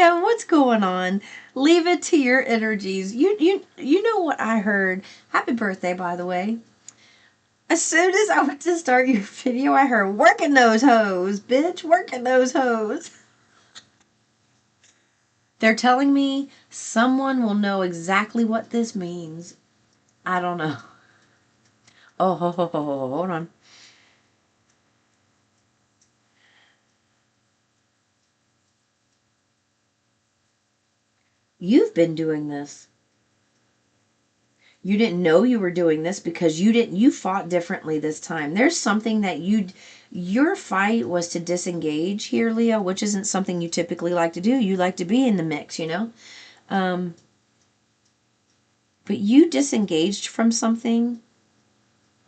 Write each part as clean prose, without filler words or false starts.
Leo, what's going on? Leave it to your energies. You know what I heard. Happy birthday, by the way. As soon as I went to start your video, I heard working those hoes, bitch, working those hoes. They're telling me someone will know exactly what this means. I don't know. Oh, hold on. You've been doing this. You didn't know you were doing this because you fought differently this time. There's something that your fight was to disengage here, Leo, which isn't something you typically like to do. You like to be in the mix, you know? But you disengaged from something.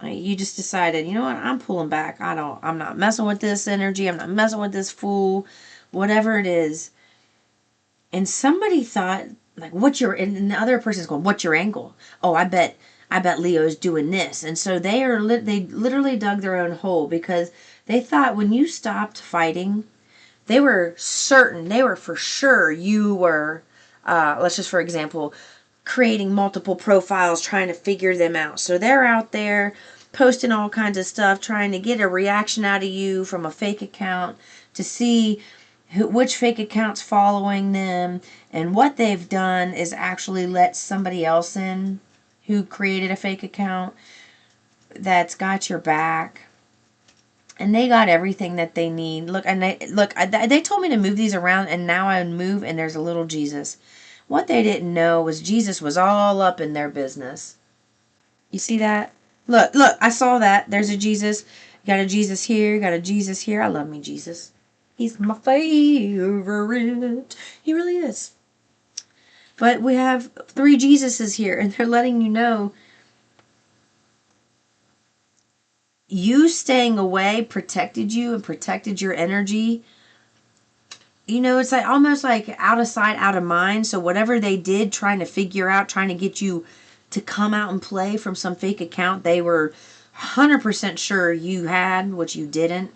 You just decided, you know what? I'm pulling back. I'm not messing with this energy. I'm not messing with this fool, whatever it is. And somebody thought, like, and the other person's going, what's your angle? Oh, I bet Leo's doing this. And so they literally dug their own hole because they thought when you stopped fighting, they were for sure you were, let's just for example, creating multiple profiles, trying to figure them out. So they're out there posting all kinds of stuff, trying to get a reaction out of you from a fake account to see which fake account's following them. And what they've done is actually let somebody else in who created a fake account that's got your back. And they got everything that they need. Look, they told me to move these around, and now I move, and there's a little Jesus. What they didn't know was Jesus was all up in their business. You see that? Look, I saw that. There's a Jesus. You got a Jesus here, you got a Jesus here. I love me Jesus. He's my favorite. He really is. But we have 3 Jesuses here, and they're letting you know you staying away protected you and protected your energy. You know, it's like almost like out of sight, out of mind. So whatever they did, trying to figure out, trying to get you to come out and play from some fake account, they were 100% sure you had, which you didn't.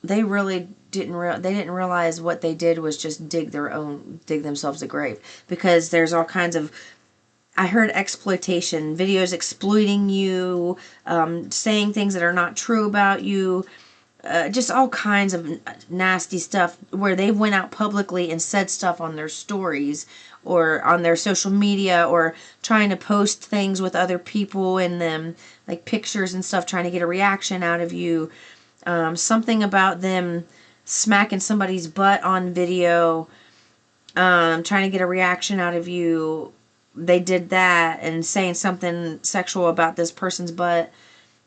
They really didn't realize what they did was just dig themselves a grave, because there's all kinds of, I heard exploitation videos exploiting you, saying things that are not true about you. Just all kinds of nasty stuff where they went out publicly and said stuff on their stories or on their social media, or trying to post things with other people in them, like pictures and stuff, trying to get a reaction out of you. Something about them smacking somebody's butt on video, trying to get a reaction out of you. They did that, and saying something sexual about this person's butt.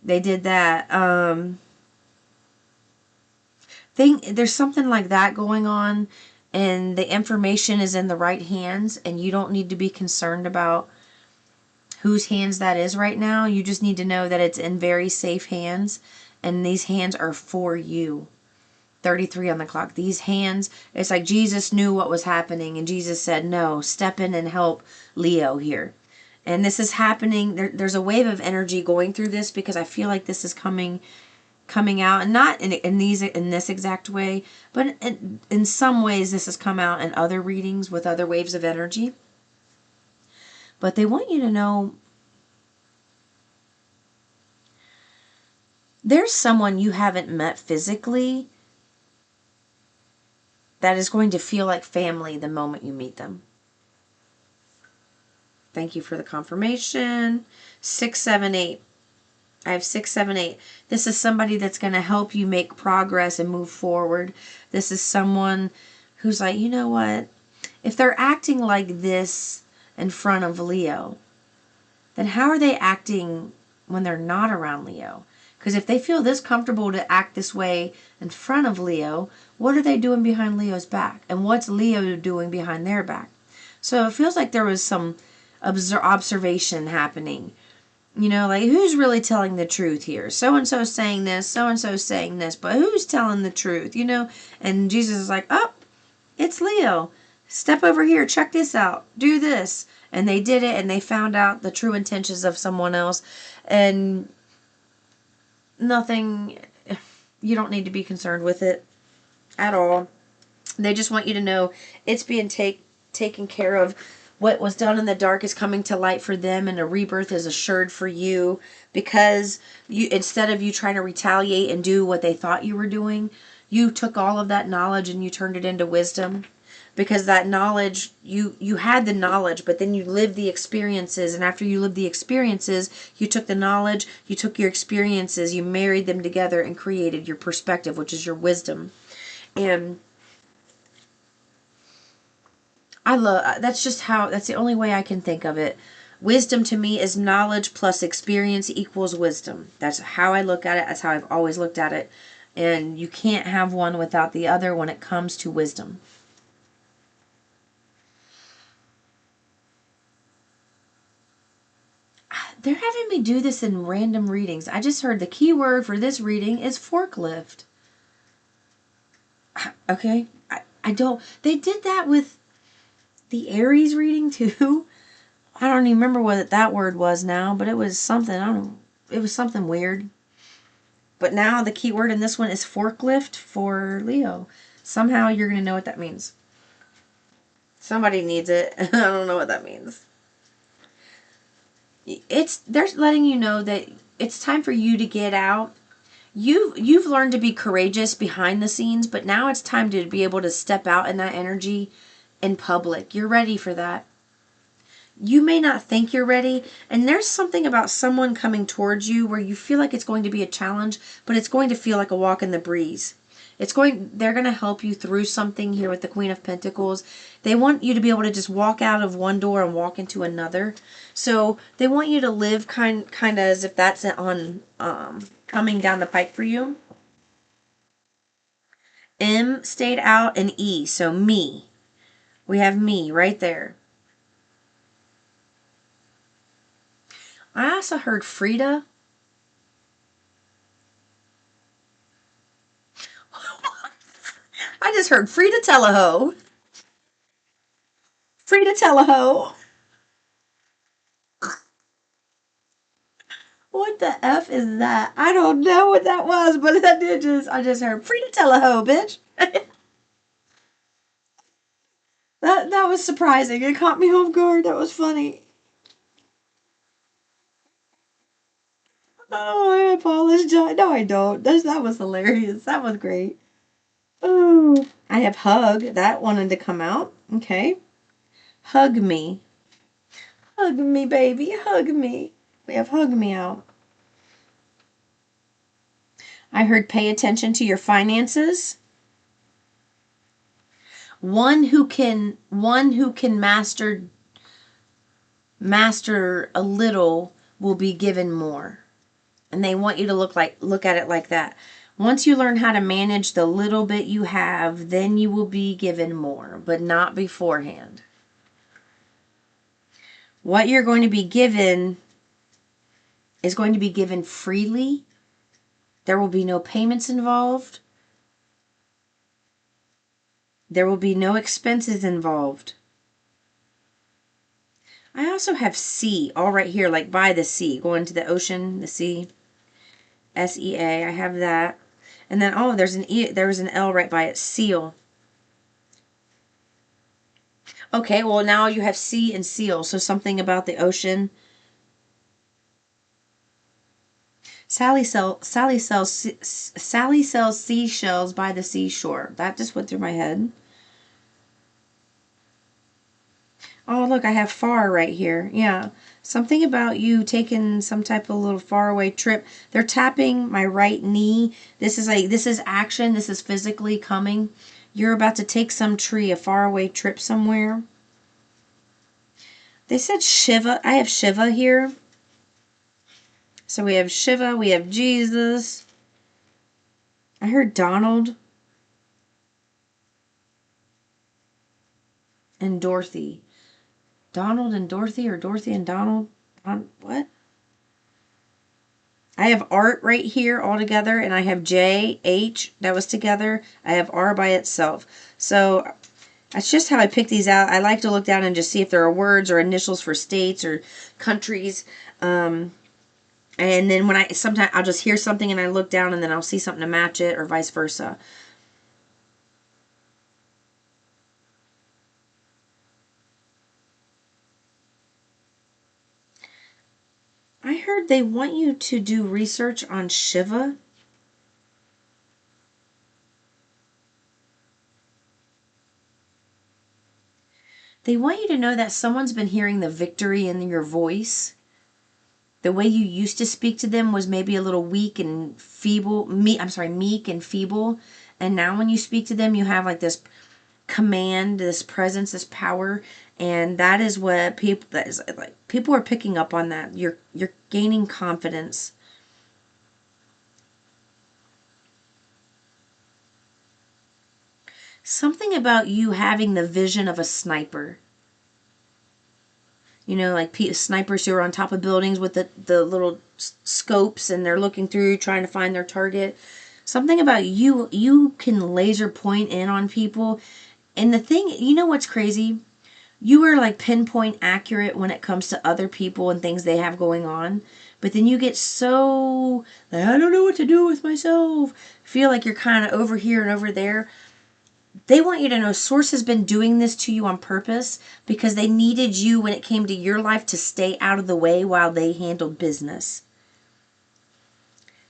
They did that. There's something like that going on, and the information is in the right hands, and you don't need to be concerned about whose hands that is right now. You just need to know that it's in very safe hands, and these hands are for you. 33 on the clock. These hands, it's like Jesus knew what was happening, and Jesus said, no, step in and help Leo here. And this is happening. There's a wave of energy going through this, because I feel like this is coming out, and not in this exact way, but in some ways this has come out in other readings with other waves of energy. But they want you to know there's someone you haven't met physically that is going to feel like family the moment you meet them. Thank you for the confirmation. 6, 7, 8. I have 6, 7, 8. This is somebody that's going to help you make progress and move forward. This is someone who's like, you know what? If they're acting like this in front of Leo, then how are they acting when they're not around Leo? Because if they feel this comfortable to act this way in front of Leo, what are they doing behind Leo's back? And what's Leo doing behind their back? So it feels like there was some observation happening. You know, like, who's really telling the truth here? So-and-so saying this, so-and-so saying this, but who's telling the truth, you know? And Jesus is like, oh, it's Leo. Step over here, check this out, do this. And they did it, and they found out the true intentions of someone else. And nothing, you don't need to be concerned with it at all. They just want you to know it's being taken care of. What was done in the dark is coming to light for them, and a rebirth is assured for you, because you, instead of you trying to retaliate and do what they thought you were doing, you took all of that knowledge and you turned it into wisdom. Because that knowledge, you had the knowledge, but then you lived the experiences, and after you lived the experiences, you took the knowledge, you took your experiences, you married them together and created your perspective, which is your wisdom. And I love, that's just how, that's the only way I can think of it. Wisdom to me is knowledge plus experience equals wisdom. That's how I look at it. That's how I've always looked at it. And you can't have one without the other when it comes to wisdom. They're having me do this in random readings. I just heard the key word for this reading is forklift. Okay? I don't, they did that with the Aries reading too. I don't even remember what that word was now, but it was something, I don't know, it was something weird. But now the key word in this one is forklift for Leo. Somehow you're going to know what that means. Somebody needs it. I don't know what that means. They're letting you know that it's time for you to get out. You've learned to be courageous behind the scenes, but now it's time to be able to step out in that energy in public. You're ready for that. You may not think you're ready, and there's something about someone coming towards you where you feel like it's going to be a challenge, but it's going to feel like a walk in the breeze. They're going to help you through something here with the Queen of Pentacles. They want you to be able to just walk out of one door and walk into another. So they want you to live kind of as if that's on coming down the pike for you. M stayed out and E, so me. We have me right there. I also heard Frida. I just heard Frida Teleho. Frida Teleho. What the F is that? I don't know what that was, but I just heard Frida Teleho, bitch. That was surprising. It caught me off guard. That was funny. Oh, I apologize. No, I don't. That was hilarious. That was great. Oh, I have hug. That wanted to come out. Okay. Hug me. Hug me, baby. Hug me. We have hug me out. I heard pay attention to your finances. One who can master a little will be given more. And they want you to look at it like that. Once you learn how to manage the little bit you have, then you will be given more, but not beforehand. What you're going to be given is going to be given freely. There will be no payments involved. There will be no expenses involved. I also have sea all right here, like by the sea, going to the ocean, the sea. S-E-A, I have that. And then, oh, there's an L right by it, seal. Okay, well, now you have sea and seal, so something about the ocean. Sally sells seashells by the seashore. That just went through my head. Oh, look, I have far right here. Yeah. Something about you taking some type of little faraway trip. They're tapping my right knee. This is action. This is physically coming. You're about to take some tree, a faraway trip somewhere. They said Shiva. I have Shiva here. So we have Shiva. We have Jesus. I heard Donald. And Dorothy. Donald and Dorothy, or Dorothy and Donald. What? I have art right here all together, and I have J, H, that was together. I have R by itself. So that's just how I pick these out. I like to look down and just see if there are words or initials for states or countries. And then sometimes I'll just hear something and I look down and then I'll see something to match it, or vice versa. card, they want you to do research on Shiva. They want you to know that someone's been hearing the victory in your voice. The way you used to speak to them was maybe a little weak and feeble. Meek and feeble. And now when you speak to them, you have like this command, this presence, this power, and that is what people, that is like, people are picking up on that. You're gaining confidence. Something about you having the vision of a sniper. You know, like snipers who are on top of buildings with the little scopes, and they're looking through trying to find their target. Something about you can laser point in on people. And the thing, you know what's crazy? You are like pinpoint accurate when it comes to other people and things they have going on. But then you get so, like, I don't know what to do with myself. Feel like you're kind of over here and over there. They want you to know Source has been doing this to you on purpose because they needed you when it came to your life to stay out of the way while they handled business.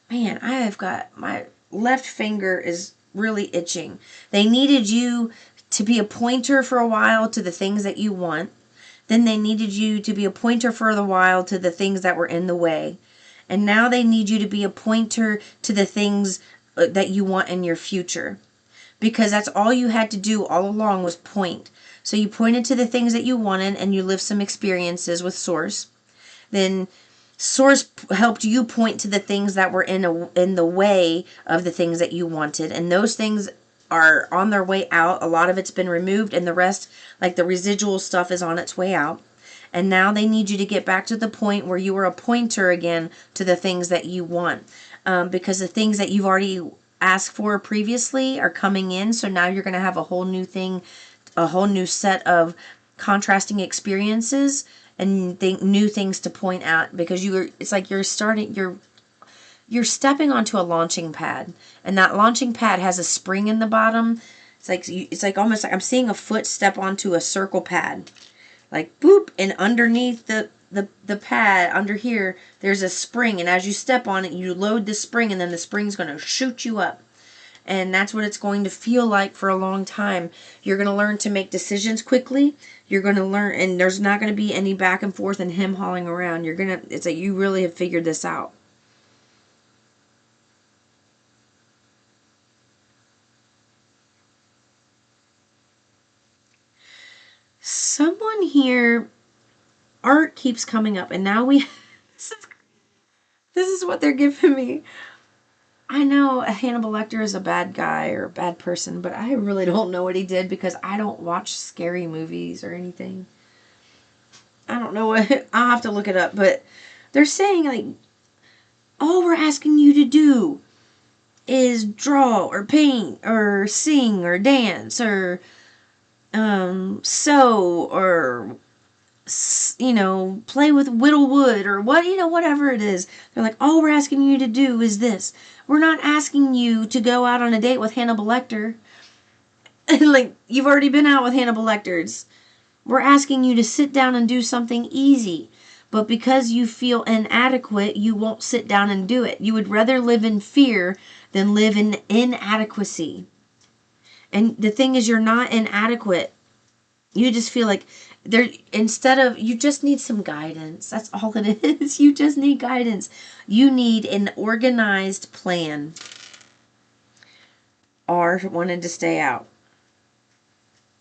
Man, I have got, my left finger is really itching. They needed you to be a pointer for a while to the things that you want. Then they needed you to be a pointer for a while to the things that were in the way. And now they need you to be a pointer to the things that you want in your future. Because that's all you had to do all along was point. So you pointed to the things that you wanted and you lived some experiences with Source. Then Source helped you point to the things that were in the way of the things that you wanted. And those things are on their way out. A lot of it's been removed, and the rest, like the residual stuff, is on its way out. And now they need you to get back to the point where you are a pointer again to the things that you want. Because the things that you've already asked for previously are coming in. So now you're going to have a whole new thing, a whole new set of contrasting experiences and new things to point at, because it's like you're stepping onto a launching pad, and that launching pad has a spring in the bottom. It's like almost like I'm seeing a foot step onto a circle pad, like boop, and underneath the pad under here there's a spring, and as you step on it you load the spring, and then the spring's going to shoot you up. And that's what it's going to feel like for a long time. You're going to learn to make decisions quickly. You're going to learn, and there's not going to be any back and forth and him hauling around. It's like you really have figured this out. Someone here, art keeps coming up, and now this is what they're giving me. I know Hannibal Lecter is a bad guy or a bad person, but I really don't know what he did because I don't watch scary movies or anything. I don't know what, I'll have to look it up, but they're saying like, all we're asking you to do is draw or paint or sing or dance or sew or play with whittle wood or whatever it is. They're like, all we're asking you to do is this. We're not asking you to go out on a date with Hannibal Lecter. Like, you've already been out with Hannibal Lecters. We're asking you to sit down and do something easy. But because you feel inadequate, you won't sit down and do it. You would rather live in fear than live in inadequacy. And the thing is, you're not inadequate. You just feel like you just need some guidance. That's all it is. You just need guidance. You need an organized plan. R wanted to stay out.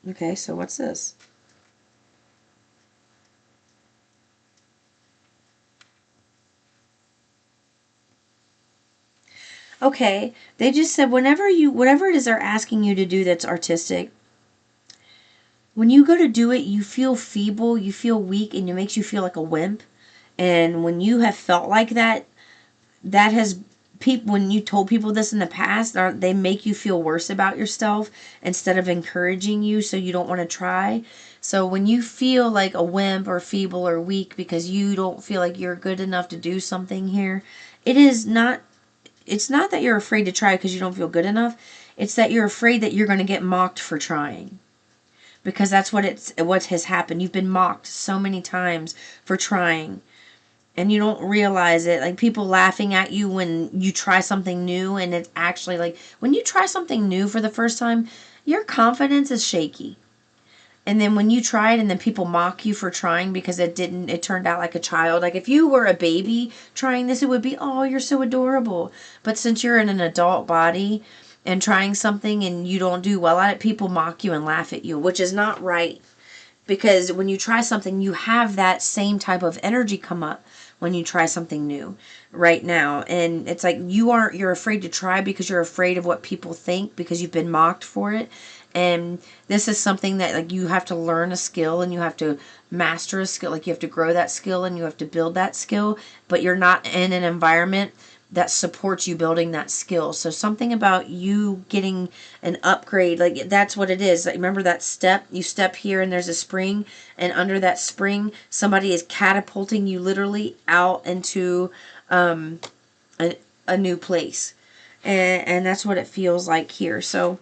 Okay, so what's this? Okay, they just said whatever it is they're asking you to do that's artistic, when you go to do it, you feel feeble, you feel weak, and it makes you feel like a wimp. And when you have felt like that, that has people, when you told people this in the past, they make you feel worse about yourself instead of encouraging you so you don't want to try. So when you feel like a wimp or feeble or weak because you don't feel like you're good enough to do something here, it's not that you're afraid to try because you don't feel good enough. It's that you're afraid that you're going to get mocked for trying. Because that's what has happened. You've been mocked so many times for trying. and you don't realize it. Like people laughing at you when you try something new, and it's actually like when you try something new for the first time, your confidence is shaky. And then when you try it and then people mock you for trying because it turned out like a child. Like if you were a baby trying this, it would be, oh, you're so adorable. But since you're in an adult body and trying something and you don't do well at it, people mock you and laugh at you, which is not right. Because when you try something, you have that same type of energy come up when you try something new right now. And it's like you're afraid to try because you're afraid of what people think because you've been mocked for it. And this is something that like you have to learn a skill and you have to master a skill. Like you have to grow that skill and you have to build that skill, but you're not in an environment that supports you building that skill. So something about you getting an upgrade, like that's what it is. Like remember that step, you step here and there's a spring, and under that spring somebody is catapulting you literally out into a new place. And that's what it feels like here. So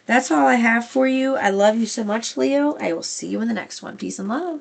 that's all I have for you. I love you so much, Leo. I will see you in the next one. Peace and love.